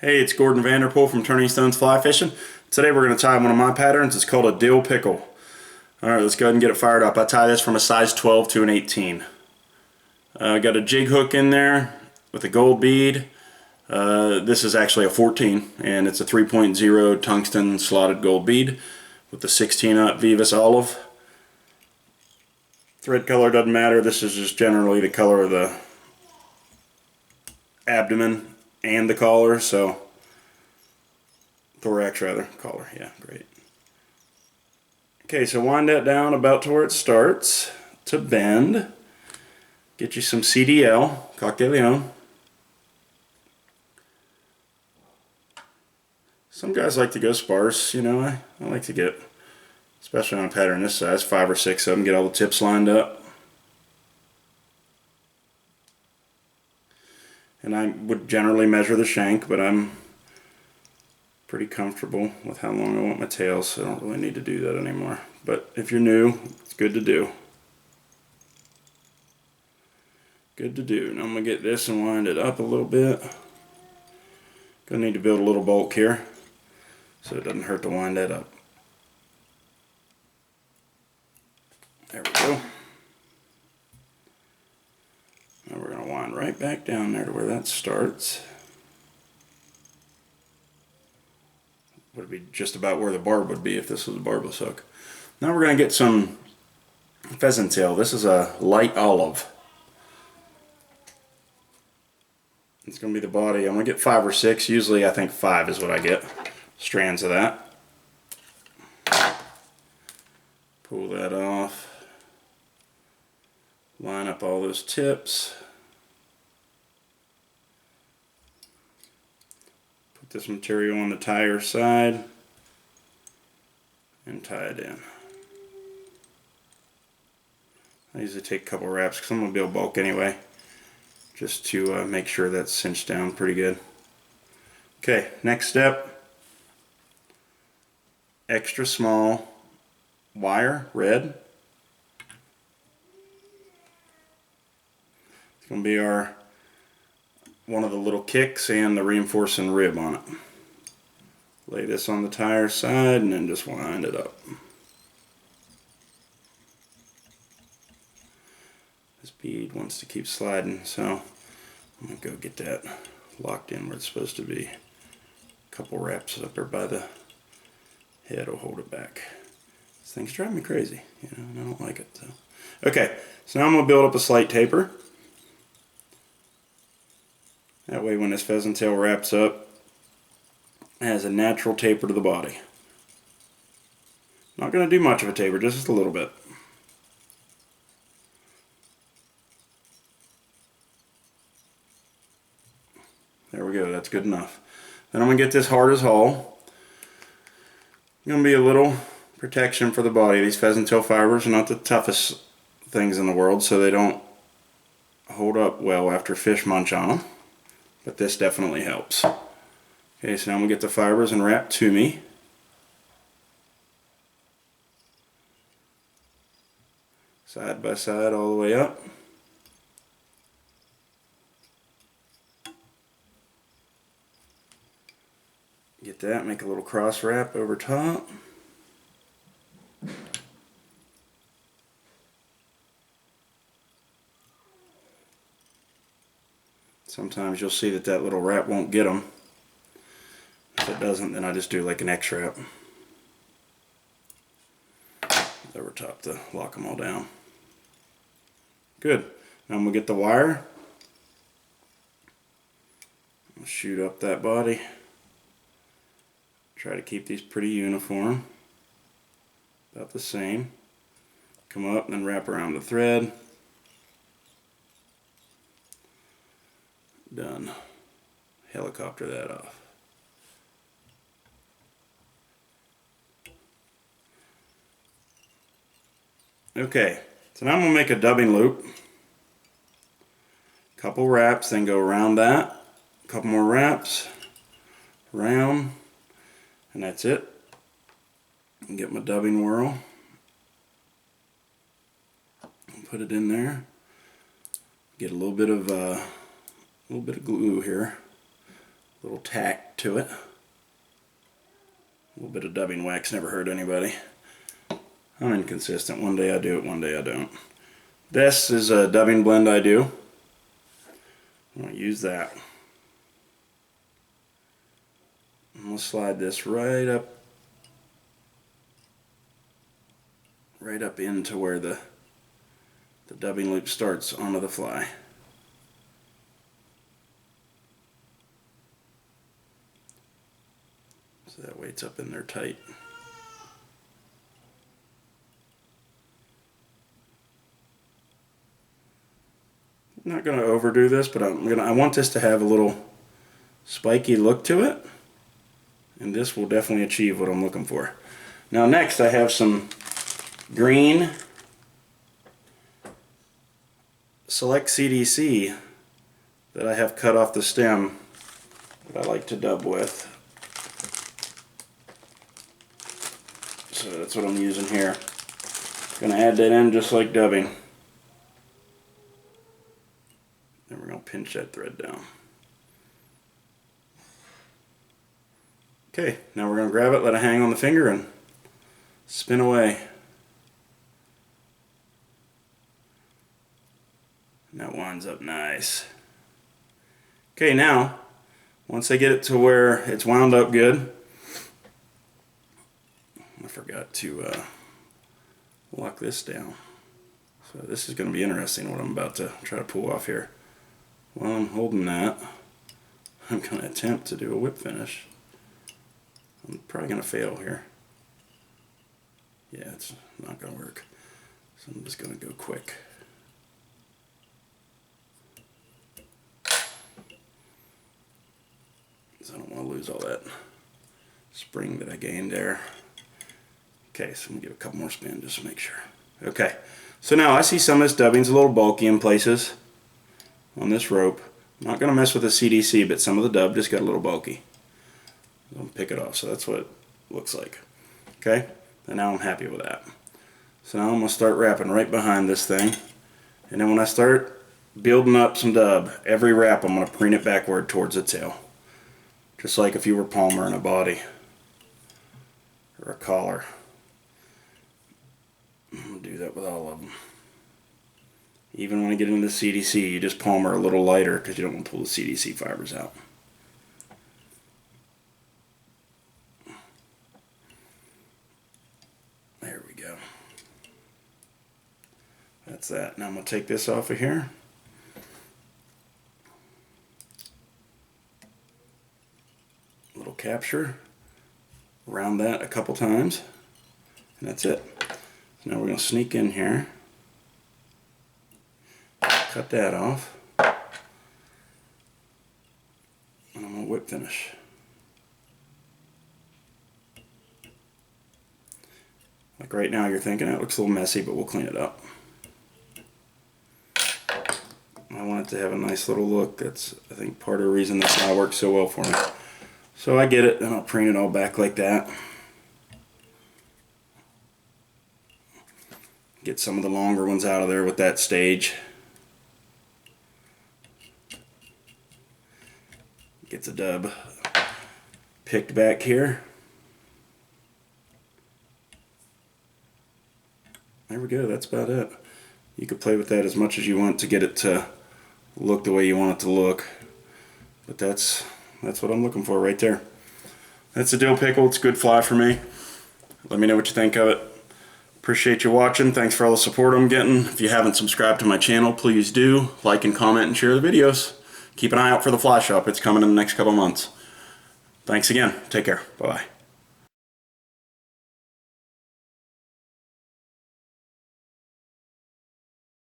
Hey, it's Gordon Vanderpool from Turning Stones Fly Fishing. Today we're going to tie one of my patterns. It's called a dill pickle. Alright, let's go ahead and get it fired up. I tie this from a size 12 to an 18. I got a jig hook in there with a gold bead. This is actually a 14 and it's a 3.0 tungsten slotted gold bead with the 16-aught Vivus olive. Thread color doesn't matter. This is just generally the color of the abdomen and the collar, so thorax rather, collar, yeah, great. Okay, so wind that down about to where it starts to bend. Get you some CDL, Coq de Leon. Some guys like to go sparse, you know, I like to get, especially on a pattern this size, 5 or 6 of them, get all the tips lined up. And I would generally measure the shank, but I'm pretty comfortable with how long I want my tail, so I don't really need to do that anymore. But if you're new, it's good to do. Good to do. Now I'm going to get this and wind it up a little bit. Gonna need to build a little bulk here, so it doesn't hurt to wind that up. There we go. Now we're going to wind right back down there to where that starts. Would be just about where the barb would be if this was a barbless hook. Now we're going to get some pheasant tail. This is a light olive. It's going to be the body. I'm going to get 5 or 6. Usually I think 5 is what I get. Strands of that. Pull that off. Line up all those tips. Put this material on the tire side and tie it in. I usually take a couple wraps because I'm going to be able to bulk anyway, just to make sure that's cinched down pretty good. Okay, next step, extra small wire, red. It's going to be our one of the little kicks and the reinforcing rib on it. Lay this on the tire side and then just wind it up. This bead wants to keep sliding, so I'm going to go get that locked in where it's supposed to be. A couple wraps up there by the head will hold it back. This thing's driving me crazy, you know, and I don't like it. So. Okay, so now I'm going to build up a slight taper. That way when this pheasant tail wraps up, it has a natural taper to the body. Not going to do much of a taper, just a little bit. There we go, that's good enough. Then I'm going to get this hard as hull. Going to be a little protection for the body. These pheasant tail fibers are not the toughest things in the world, so they don't hold up well after fish munch on them. But this definitely helps. Okay, so now I'm going to get the fibers and wrap to me. Side by side all the way up. Get that, make a little cross wrap over top. Sometimes you'll see that that little wrap won't get them. If it doesn't, then I just do like an X wrap over top to lock them all down. Good. Now I'm going to get the wire. I'll shoot up that body. Try to keep these pretty uniform. About the same. Come up and then wrap around the thread. Done. Helicopter that off. Okay, so now I'm going to make a dubbing loop. Couple wraps, then go around that. Couple more wraps. Around. And that's it. And get my dubbing whirl. Put it in there. Get a little bit of glue here. little tack to it. A little bit of dubbing wax never hurt anybody. I'm inconsistent. One day I do it, one day I don't. This is a dubbing blend I do. I'm going to use that. I'm going to slide this right up into where the dubbing loop starts onto the fly. So that way it's up in there tight. I'm not going to overdo this, but I want this to have a little spiky look to it, and this will definitely achieve what I'm looking for. Now next I have some green Select CDC that I have cut off the stem that I like to dub with. So that's what I'm using here. Gonna add that in just like dubbing. Then we're gonna pinch that thread down. Okay, now we're gonna grab it, let it hang on the finger, and spin away. And that winds up nice. Okay, now, once I get it to where it's wound up good, I forgot to lock this down. So this is going to be interesting what I'm about to try to pull off here. While I'm holding that, I'm going to attempt to do a whip finish. I'm probably going to fail here. Yeah, it's not going to work. So I'm just going to go quick. I don't want to lose all that spring that I gained there. Okay, so I'm going to give a couple more spins just to make sure. Okay, so now I see some of this dubbing's a little bulky in places on this rope. I'm not going to mess with the CDC, but some of the dub just got a little bulky. I'm going to pick it off, so that's what it looks like. Okay, and now I'm happy with that. So now I'm going to start wrapping right behind this thing. And then when I start building up some dub, every wrap I'm going to preen it backward towards the tail. Just like if you were palmering a body or a collar. I'm going to do that with all of them. Even when I get into the CDC, you just palmer a little lighter because you don't want to pull the CDC fibers out. There we go. That's that. Now I'm going to take this off of here. Little capture, round that a couple times, and that's it. So now we're going to sneak in here, cut that off, and I'm going to whip finish. Like right now you're thinking that looks a little messy, but we'll clean it up. I want it to have a nice little look. That's, I think, part of the reason this now works so well for me. So I get it, then I'll preen it all back like that. Get some of the longer ones out of there with that stage. Get the dub picked back here. There we go, that's about it. You could play with that as much as you want to get it to look the way you want it to look. But that's what I'm looking for right there. That's a dill pickle. It's a good fly for me. Let me know what you think of it. Appreciate you watching. Thanks for all the support I'm getting. If you haven't subscribed to my channel, please do. Like and comment and share the videos. Keep an eye out for the fly shop. It's coming in the next couple months. Thanks again. Take care. Bye-bye.